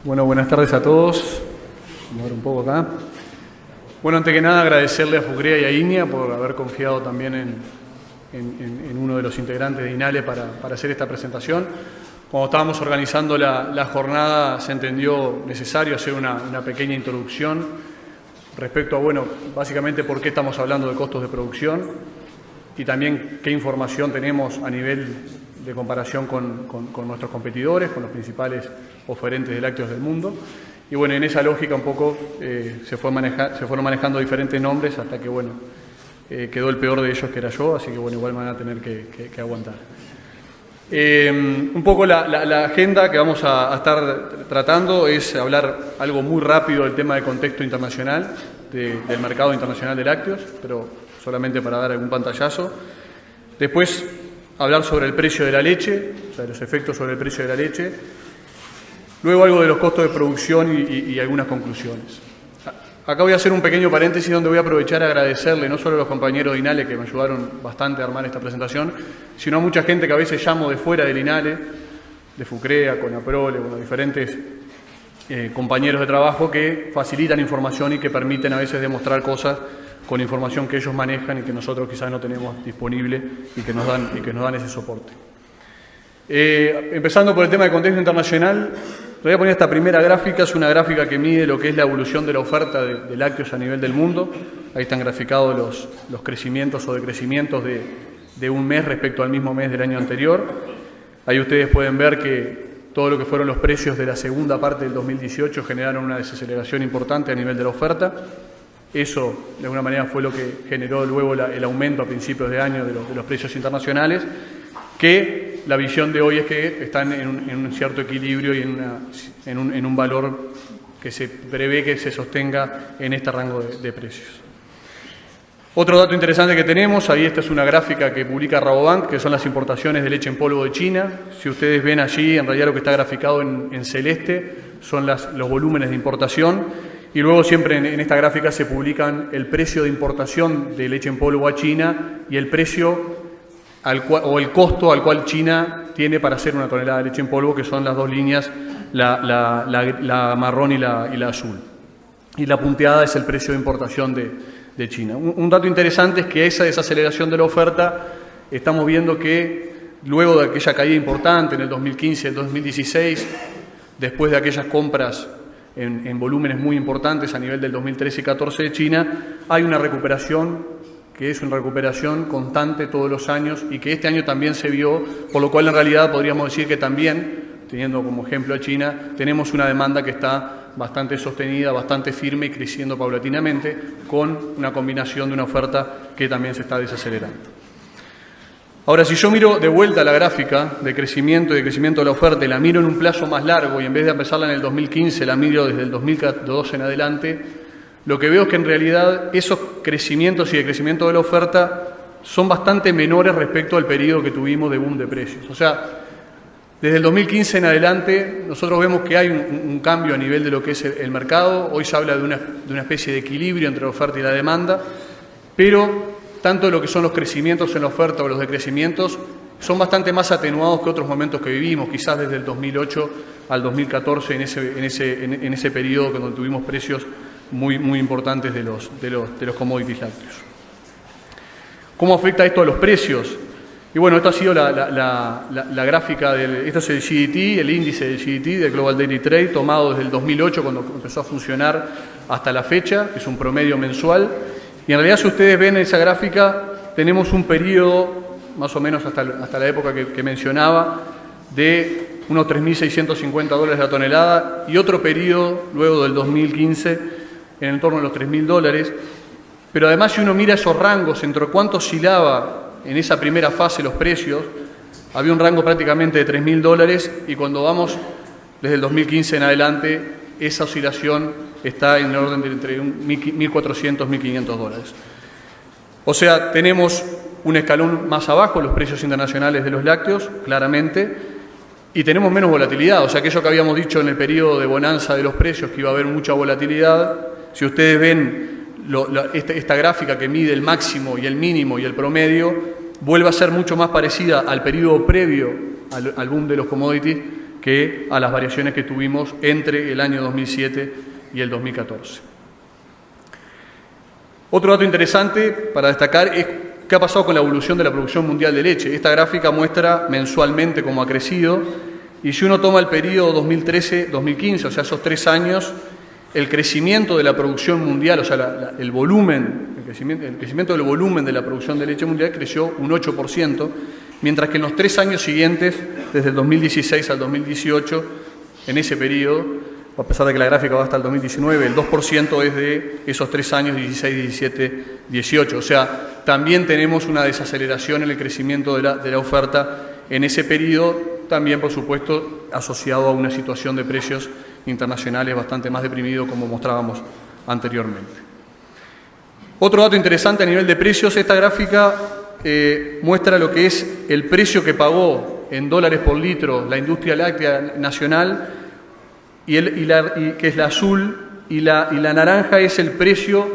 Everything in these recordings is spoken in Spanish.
Bueno, buenas tardes a todos. Vamos a ver un poco acá. Bueno, antes que nada agradecerle a Fucrea y a INEA por haber confiado también en uno de los integrantes de INALE para hacer esta presentación. Cuando estábamos organizando la jornada se entendió necesario hacer una pequeña introducción respecto a, bueno, básicamente por qué estamos hablando de costos de producción y también qué información tenemos a nivel de comparación con nuestros competidores, con los principales oferentes de lácteos del mundo. Y bueno, en esa lógica un poco se fueron manejando diferentes nombres hasta que, bueno, quedó el peor de ellos, que era yo, así que, bueno, igual me van a tener que aguantar. Un poco la agenda que vamos a estar tratando es hablar algo muy rápido del tema de contexto internacional, del mercado internacional de lácteos, pero solamente para dar algún pantallazo. Después, hablar sobre el precio de la leche, o sea, los efectos sobre el precio de la leche. Luego algo de los costos de producción y algunas conclusiones. Acá voy a hacer un pequeño paréntesis donde voy a aprovechar a agradecerle no solo a los compañeros de INALE que me ayudaron bastante a armar esta presentación, sino a mucha gente que a veces llamo de fuera del INALE, de Fucrea, Conaprole, bueno, diferentes compañeros de trabajo que facilitan información y que permiten a veces demostrar cosas con información que ellos manejan y que nosotros quizás no tenemos disponible y que nos dan ese soporte. Empezando por el tema de contexto internacional, voy a poner esta primera gráfica, es una gráfica que mide lo que es la evolución de la oferta de lácteos a nivel del mundo. Ahí están graficados los crecimientos o decrecimientos de un mes respecto al mismo mes del año anterior. Ahí ustedes pueden ver que todo lo que fueron los precios de la segunda parte del 2018 generaron una desaceleración importante a nivel de la oferta. Eso, de alguna manera, fue lo que generó luego el aumento a principios de año de los precios internacionales, que la visión de hoy es que están en un cierto equilibrio y en un valor que se prevé que se sostenga en este rango de precios. Otro dato interesante que tenemos, ahí esta es una gráfica que publica Rabobank, que son las importaciones de leche en polvo de China. Si ustedes ven allí, en realidad lo que está graficado en celeste son los volúmenes de importación. Y luego siempre en esta gráfica se publican el precio de importación de leche en polvo a China y el precio o el costo al cual China tiene para hacer una tonelada de leche en polvo, que son las dos líneas, la marrón y la azul. Y la punteada es el precio de importación de China. Un dato interesante es que esa desaceleración de la oferta, estamos viendo que luego de aquella caída importante en el 2015 y el 2016, después de aquellas compras en volúmenes muy importantes a nivel del 2013 y 2014 de China, hay una recuperación que es una recuperación constante todos los años y que este año también se vio, por lo cual en realidad podríamos decir que también, teniendo como ejemplo a China, tenemos una demanda que está bastante sostenida, bastante firme y creciendo paulatinamente, con una combinación de una oferta que también se está desacelerando. Ahora, si yo miro de vuelta la gráfica de crecimiento y de crecimiento de la oferta y la miro en un plazo más largo y en vez de empezarla en el 2015, la miro desde el 2012 en adelante, lo que veo es que en realidad esos crecimientos y de crecimiento de la oferta son bastante menores respecto al periodo que tuvimos de boom de precios. O sea, desde el 2015 en adelante nosotros vemos que hay un cambio a nivel de lo que es el mercado. Hoy se habla de una especie de equilibrio entre la oferta y la demanda, pero tanto lo que son los crecimientos en la oferta o los decrecimientos son bastante más atenuados que otros momentos que vivimos, quizás desde el 2008 al 2014, en ese periodo cuando tuvimos precios muy importantes de los commodities lácteos. ¿Cómo afecta esto a los precios? Y bueno, esto ha sido la gráfica, esto es el GDT, el índice del GDT, del Global Daily Trade, tomado desde el 2008 cuando empezó a funcionar hasta la fecha, que es un promedio mensual. Y en realidad, si ustedes ven esa gráfica, tenemos un periodo, más o menos hasta la época que mencionaba, de unos $3.650 la tonelada y otro periodo, luego del 2015, en torno a los $3.000. Pero además, si uno mira esos rangos entre cuánto oscilaba en esa primera fase los precios, había un rango prácticamente de $3.000 y cuando vamos desde el 2015 en adelante, esa oscilación está en el orden de entre $1.400 y $1.500. O sea, tenemos un escalón más abajo, los precios internacionales de los lácteos, claramente, y tenemos menos volatilidad. O sea, aquello que habíamos dicho en el periodo de bonanza de los precios, que iba a haber mucha volatilidad, si ustedes ven esta gráfica que mide el máximo y el mínimo y el promedio, vuelve a ser mucho más parecida al periodo previo al boom de los commodities que a las variaciones que tuvimos entre el año 2007 y el 2014. Otro dato interesante para destacar es qué ha pasado con la evolución de la producción mundial de leche. Esta gráfica muestra mensualmente cómo ha crecido, y si uno toma el periodo 2013-2015, o sea, esos 3 años, el crecimiento de la producción mundial, o sea, el crecimiento del volumen de la producción de leche mundial creció un 8%, mientras que en los 3 años siguientes, desde el 2016 al 2018, en ese periodo, a pesar de que la gráfica va hasta el 2019, el 2% es de esos 3 años, 16, 17, 18. O sea, también tenemos una desaceleración en el crecimiento de la oferta en ese periodo, también, por supuesto, asociado a una situación de precios internacionales bastante más deprimido, como mostrábamos anteriormente. Otro dato interesante a nivel de precios, esta gráfica muestra lo que es el precio que pagó en dólares por litro la industria láctea nacional, que es la azul, y la naranja es el precio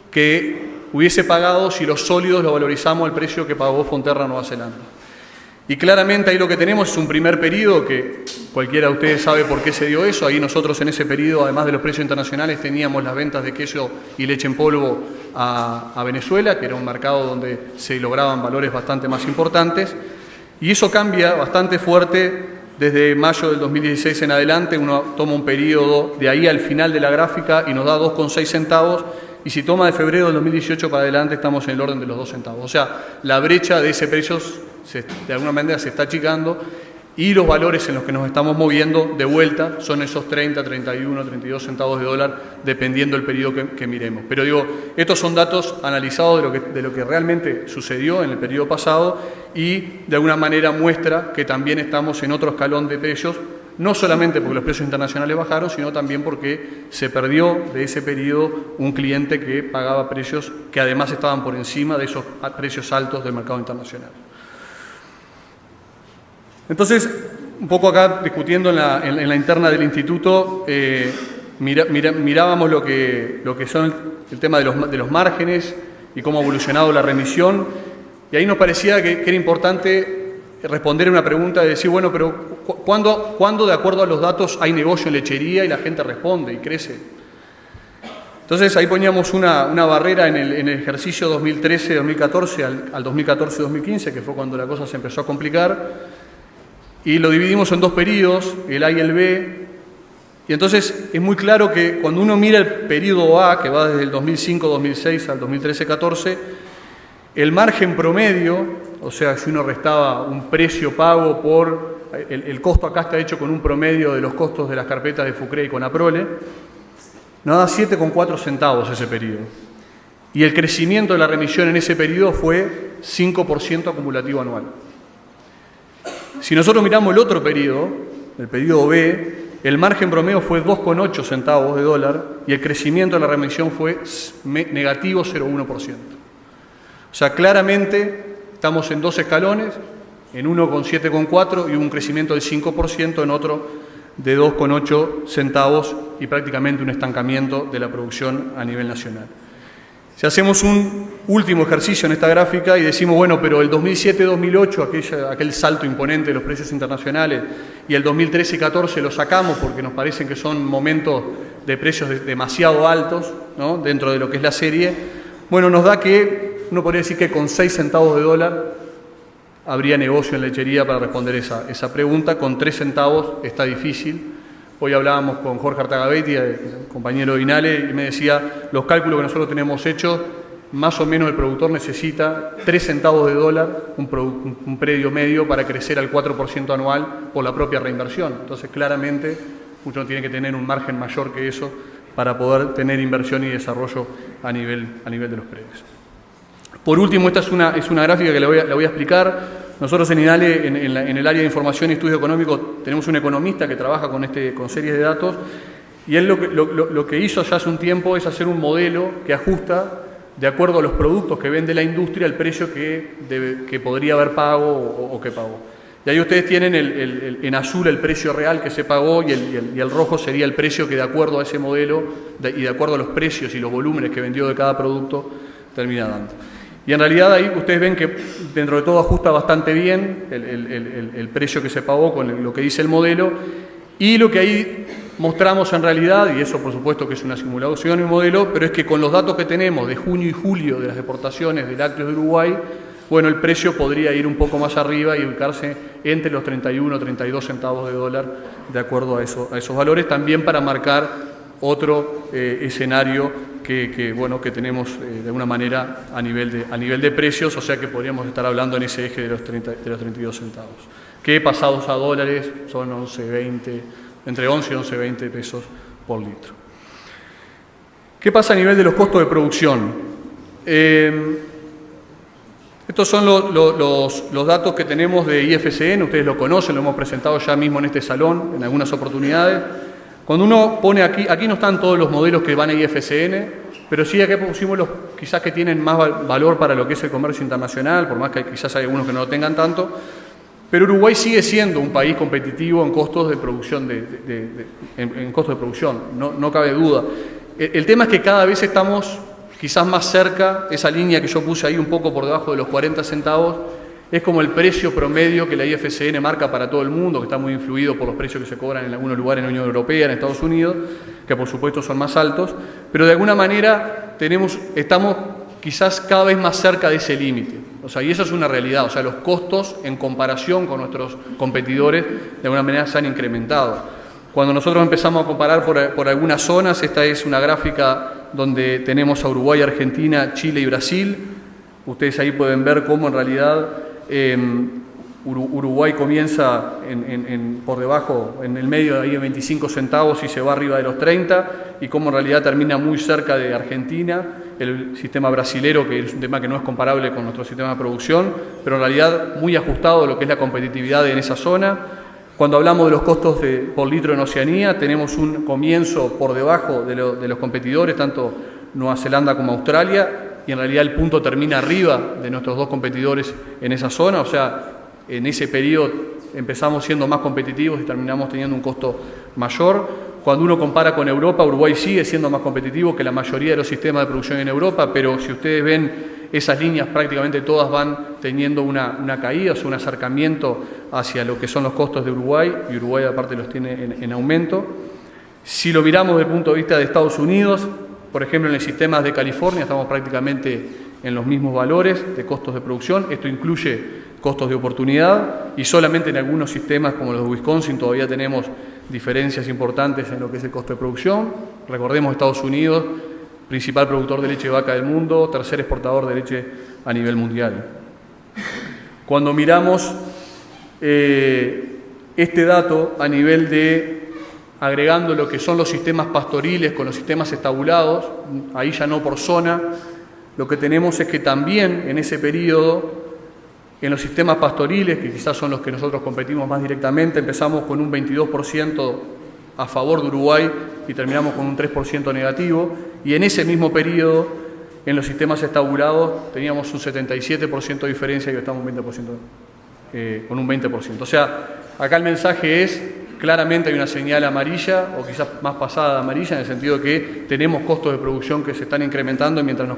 que hubiese pagado si los sólidos lo valorizamos al precio que pagó Fonterra Nueva Zelanda. Y claramente ahí lo que tenemos es un primer periodo que cualquiera de ustedes sabe por qué se dio eso. Ahí nosotros en ese periodo, además de los precios internacionales, teníamos las ventas de queso y leche en polvo a Venezuela, que era un mercado donde se lograban valores bastante más importantes. Y eso cambia bastante fuerte desde mayo del 2016 en adelante. Uno toma un periodo de ahí al final de la gráfica y nos da 2,6 centavos. Y si toma de febrero del 2018 para adelante, estamos en el orden de los 2 centavos. O sea, la brecha de ese precio de alguna manera se está achicando, y los valores en los que nos estamos moviendo de vuelta son esos 30, 31, 32 centavos de dólar, dependiendo del periodo que miremos. Pero digo, estos son datos analizados de lo que realmente sucedió en el periodo pasado, y de alguna manera muestra que también estamos en otro escalón de precios, no solamente porque los precios internacionales bajaron, sino también porque se perdió de ese periodo un cliente que pagaba precios que además estaban por encima de esos precios altos del mercado internacional. Entonces, un poco acá discutiendo en la interna del instituto, mirábamos lo que son el tema de los márgenes y cómo ha evolucionado la remisión, y ahí nos parecía que era importante responder a una pregunta de decir, bueno, pero ¿cuándo de acuerdo a los datos hay negocio en lechería y la gente responde y crece? Entonces ahí poníamos una barrera en el ejercicio 2013-2014 al 2014-2015, que fue cuando la cosa se empezó a complicar, y lo dividimos en 2 periodos, el A y el B, y entonces es muy claro que cuando uno mira el periodo A, que va desde el 2005-2006 al 2013-14, el margen promedio, o sea, si uno restaba un precio pago por... El costo acá está hecho con un promedio de los costos de las carpetas de FUCRE y CONAPROLE, nos da 7,4 centavos ese periodo. Y el crecimiento de la remisión en ese periodo fue 5% acumulativo anual. Si nosotros miramos el otro periodo, el periodo B, el margen promedio fue 2,8 centavos de dólar y el crecimiento de la remisión fue negativo 0,1%. O sea, claramente estamos en 2 escalones, en uno con 7,4 y un crecimiento del 5%, en otro de 2,8 centavos y prácticamente un estancamiento de la producción a nivel nacional. Si hacemos un último ejercicio en esta gráfica y decimos, bueno, pero el 2007-2008, aquel salto imponente de los precios internacionales, y el 2013 y 2014 lo sacamos porque nos parecen que son momentos de precios demasiado altos, ¿no?, dentro de lo que es la serie, bueno, nos da que uno podría decir que con 6 centavos de dólar habría negocio en lechería para responder esa pregunta. Con 3 centavos está difícil. Hoy hablábamos con Jorge Artagabetti, el compañero de INALE, y me decía, los cálculos que nosotros tenemos hechos, más o menos el productor necesita 3 centavos de dólar, un predio medio, para crecer al 4% anual por la propia reinversión. Entonces, claramente, uno tiene que tener un margen mayor que eso para poder tener inversión y desarrollo a nivel de los predios. Por último, esta es una gráfica que la voy a explicar. Nosotros en INALE, en el área de información y estudio económico, tenemos un economista que trabaja con series de datos, y él lo que hizo ya hace un tiempo es hacer un modelo que ajusta, de acuerdo a los productos que vende la industria, el precio que podría haber pago o que pagó. Y ahí ustedes tienen en azul el precio real que se pagó, y el rojo sería el precio que, de acuerdo a ese modelo y de acuerdo a los precios y los volúmenes que vendió de cada producto, termina dando. Y en realidad ahí ustedes ven que dentro de todo ajusta bastante bien el precio que se pagó con lo que dice el modelo, y lo que ahí mostramos en realidad, y eso por supuesto que es una simulación y un modelo, pero es que con los datos que tenemos de junio y julio de las exportaciones de lácteos de Uruguay, bueno, el precio podría ir un poco más arriba y ubicarse entre los 31 o 32 centavos de dólar, de acuerdo a esos valores, también para marcar otro escenario que tenemos de alguna manera a nivel de precios, o sea que podríamos estar hablando en ese eje de los 32 centavos, que pasados a dólares son entre 11 y 11,20 pesos por litro. ¿Qué pasa a nivel de los costos de producción? Estos son los datos que tenemos de IFCN, ustedes lo conocen, lo hemos presentado ya mismo en este salón en algunas oportunidades. Cuando uno pone aquí no están todos los modelos que van a IFCN, pero sí aquí pusimos los quizás que tienen más valor para lo que es el comercio internacional, por más que quizás hay algunos que no lo tengan tanto, pero Uruguay sigue siendo un país competitivo en costos de producción, en costos de producción, no cabe duda. El tema es que cada vez estamos quizás más cerca, esa línea que yo puse ahí un poco por debajo de los 40 centavos, es como el precio promedio que la IFCN marca para todo el mundo, que está muy influido por los precios que se cobran en algunos lugares en la Unión Europea, en Estados Unidos, que por supuesto son más altos, pero de alguna manera estamos quizás cada vez más cerca de ese límite. O sea, y eso es una realidad, o sea, los costos en comparación con nuestros competidores de alguna manera se han incrementado. Cuando nosotros empezamos a comparar por algunas zonas, esta es una gráfica donde tenemos a Uruguay, Argentina, Chile y Brasil. Ustedes ahí pueden ver cómo en realidad Uruguay comienza por debajo, en el medio ahí de 25 centavos y se va arriba de los 30, y cómo en realidad termina muy cerca de Argentina, el sistema brasilero, que es un tema que no es comparable con nuestro sistema de producción, pero en realidad muy ajustado a lo que es la competitividad en esa zona. Cuando hablamos de los costos por litro en Oceanía, tenemos un comienzo por debajo de los competidores, tanto Nueva Zelanda como Australia, y en realidad el punto termina arriba de nuestros dos competidores en esa zona, o sea, en ese periodo empezamos siendo más competitivos y terminamos teniendo un costo mayor. Cuando uno compara con Europa, Uruguay sigue siendo más competitivo que la mayoría de los sistemas de producción en Europa, pero si ustedes ven esas líneas prácticamente todas van teniendo una caída, o sea, un acercamiento hacia lo que son los costos de Uruguay, y Uruguay aparte los tiene en aumento. Si lo miramos desde el punto de vista de Estados Unidos, por ejemplo, en el sistema de California estamos prácticamente en los mismos valores de costos de producción. Esto incluye costos de oportunidad, y solamente en algunos sistemas como los de Wisconsin todavía tenemos diferencias importantes en lo que es el costo de producción. Recordemos Estados Unidos, principal productor de leche de vaca del mundo, tercer exportador de leche a nivel mundial. Cuando miramos este dato a nivel de agregando lo que son los sistemas pastoriles con los sistemas estabulados, ahí ya no por zona, lo que tenemos es que también en ese periodo, en los sistemas pastoriles, que quizás son los que nosotros competimos más directamente, empezamos con un 22% a favor de Uruguay y terminamos con un 3% negativo, y en ese mismo periodo, en los sistemas estabulados, teníamos un 77% de diferencia y estamos con un 20%. O sea, acá el mensaje es, claramente hay una señal amarilla, o quizás más pasada de amarilla, en el sentido de que tenemos costos de producción que se están incrementando mientras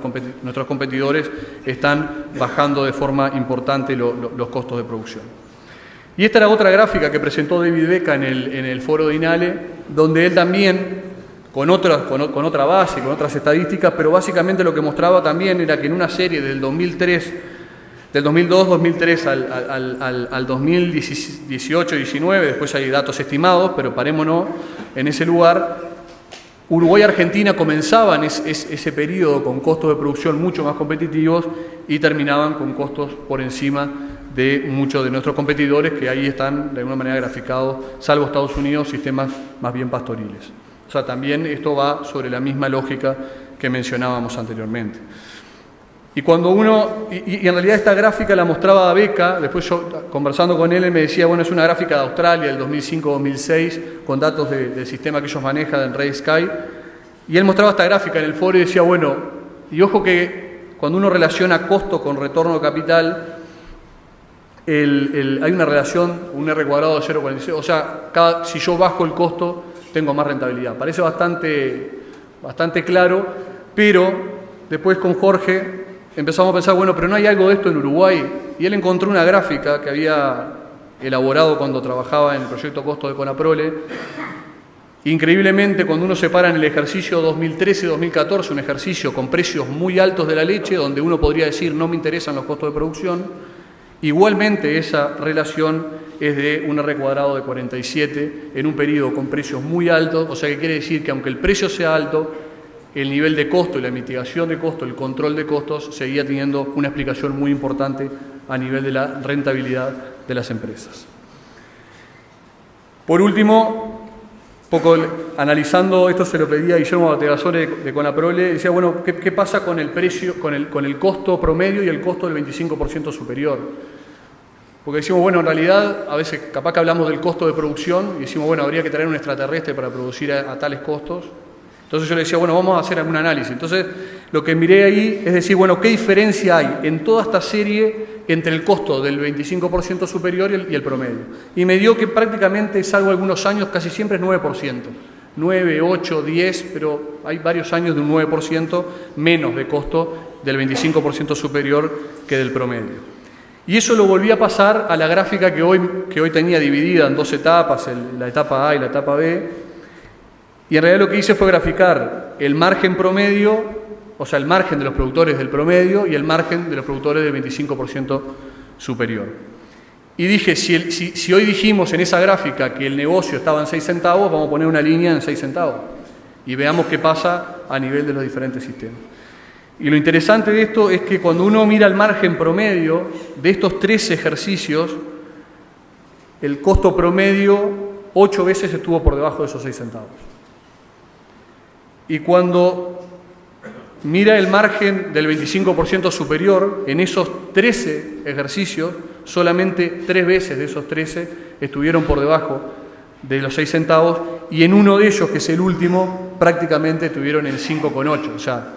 nuestros competidores están bajando de forma importante los costos de producción. Y esta era otra gráfica que presentó David Becca en el foro de INALE, donde él también, con otra base, con otras estadísticas, pero básicamente lo que mostraba también era que en una serie del 2002-2003 al 2018-19, después hay datos estimados, pero parémonos en ese lugar, Uruguay y Argentina comenzaban ese periodo con costos de producción mucho más competitivos y terminaban con costos por encima de muchos de nuestros competidores, que ahí están de alguna manera graficados, salvo Estados Unidos, sistemas más bien pastoriles. O sea, también esto va sobre la misma lógica que mencionábamos anteriormente. Y cuando y en realidad esta gráfica la mostraba Becca, después yo conversando con él me decía, bueno, es una gráfica de Australia del 2005-2006, con datos del sistema que ellos manejan en Red Sky, y él mostraba esta gráfica en el foro y decía, bueno, y ojo que cuando uno relaciona costo con retorno de capital, hay una relación, un R cuadrado de 0,46, o sea, si yo bajo el costo, tengo más rentabilidad. Parece bastante claro, pero después con Jorge empezamos a pensar, bueno, pero no hay algo de esto en Uruguay. Y él encontró una gráfica que había elaborado cuando trabajaba en el proyecto Costo de Conaprole. Increíblemente, cuando uno se para en el ejercicio 2013-2014, un ejercicio con precios muy altos de la leche, donde uno podría decir no me interesan los costos de producción, igualmente esa relación es de un R cuadrado de 47 en un periodo con precios muy altos, o sea que quiere decir que aunque el precio sea alto, el nivel de costo y la mitigación de costo, el control de costos, seguía teniendo una explicación muy importante a nivel de la rentabilidad de las empresas. Por último, poco analizando, esto se lo pedía a Guillermo Bategasole de Conaprole, decía, bueno, ¿qué pasa con el precio, con el costo promedio y el costo del 25% superior? Porque decimos, bueno, en realidad, a veces capaz que hablamos del costo de producción y decimos, bueno, habría que traer un extraterrestre para producir a tales costos. Entonces yo le decía, bueno, vamos a hacer algún análisis. Entonces, lo que miré ahí es decir, bueno, ¿qué diferencia hay en toda esta serie entre el costo del 25% superior y el promedio? Y me dio que prácticamente, salvo algunos años, casi siempre es 9%. 9, 8, 10, pero hay varios años de un 9% menos de costo del 25% superior que del promedio. Y eso lo volví a pasar a la gráfica que hoy tenía dividida en dos etapas, la etapa A y la etapa B. Y en realidad lo que hice fue graficar el margen promedio, o sea, el margen de los productores del promedio y el margen de los productores del 25% superior. Y dije, si hoy dijimos en esa gráfica que el negocio estaba en 6 centavos, vamos a poner una línea en 6 centavos y veamos qué pasa a nivel de los diferentes sistemas. Y lo interesante de esto es que cuando uno mira el margen promedio de estos 13 ejercicios, el costo promedio 8 veces estuvo por debajo de esos 6 centavos. Y cuando mira el margen del 25% superior, en esos 13 ejercicios, solamente 3 veces de esos 13 estuvieron por debajo de los 6 centavos y en uno de ellos, que es el último, prácticamente estuvieron en 5,8. O sea,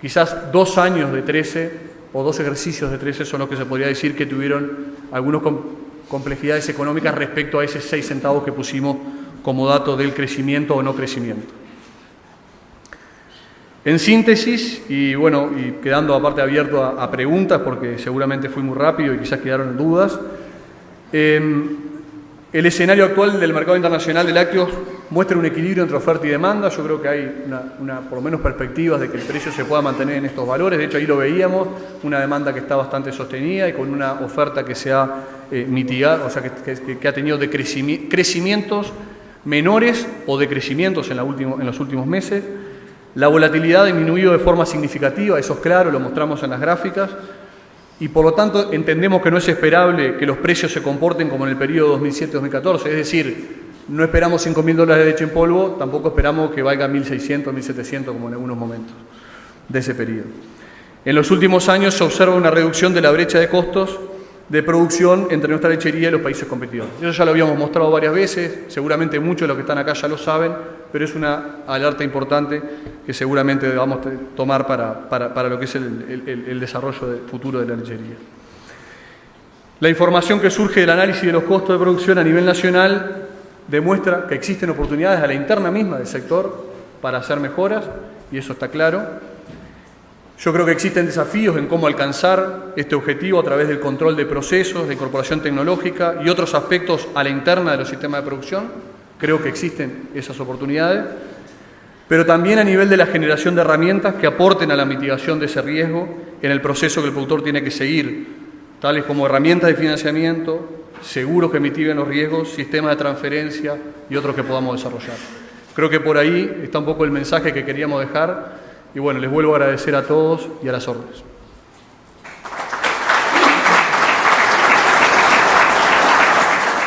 quizás 2 años de 13 o 2 ejercicios de 13 son los que se podría decir que tuvieron algunas complejidades económicas respecto a esos 6 centavos que pusimos como dato del crecimiento o no crecimiento. En síntesis, y bueno, y quedando aparte abierto a preguntas, porque seguramente fui muy rápido y quizás quedaron dudas, el escenario actual del mercado internacional de lácteos muestra un equilibrio entre oferta y demanda. Yo creo que hay por lo menos perspectivas de que el precio se pueda mantener en estos valores. De hecho, ahí lo veíamos, una demanda que está bastante sostenida y con una oferta que se ha mitigado, o sea, que ha tenido crecimientos menores o decrecimientos en los últimos meses. La volatilidad ha disminuido de forma significativa, eso es claro, lo mostramos en las gráficas, y por lo tanto entendemos que no es esperable que los precios se comporten como en el periodo 2007-2014, es decir, no esperamos $5.000 de leche en polvo, tampoco esperamos que valga 1.600, 1.700 como en algunos momentos de ese periodo. En los últimos años se observa una reducción de la brecha de costos de producción entre nuestra lechería y los países competidores. Eso ya lo habíamos mostrado varias veces, seguramente muchos de los que están acá ya lo saben, pero es una alerta importante que seguramente debamos tomar para lo que es el desarrollo futuro de la lechería. La información que surge del análisis de los costos de producción a nivel nacional demuestra que existen oportunidades a la interna misma del sector para hacer mejoras, y eso está claro. Yo creo que existen desafíos en cómo alcanzar este objetivo a través del control de procesos, de incorporación tecnológica y otros aspectos a la interna de los sistemas de producción. Creo que existen esas oportunidades, pero también a nivel de la generación de herramientas que aporten a la mitigación de ese riesgo en el proceso que el productor tiene que seguir, tales como herramientas de financiamiento, seguros que mitiguen los riesgos, sistemas de transferencia y otros que podamos desarrollar. Creo que por ahí está un poco el mensaje que queríamos dejar. Y bueno, les vuelvo a agradecer a todos y a las órdenes.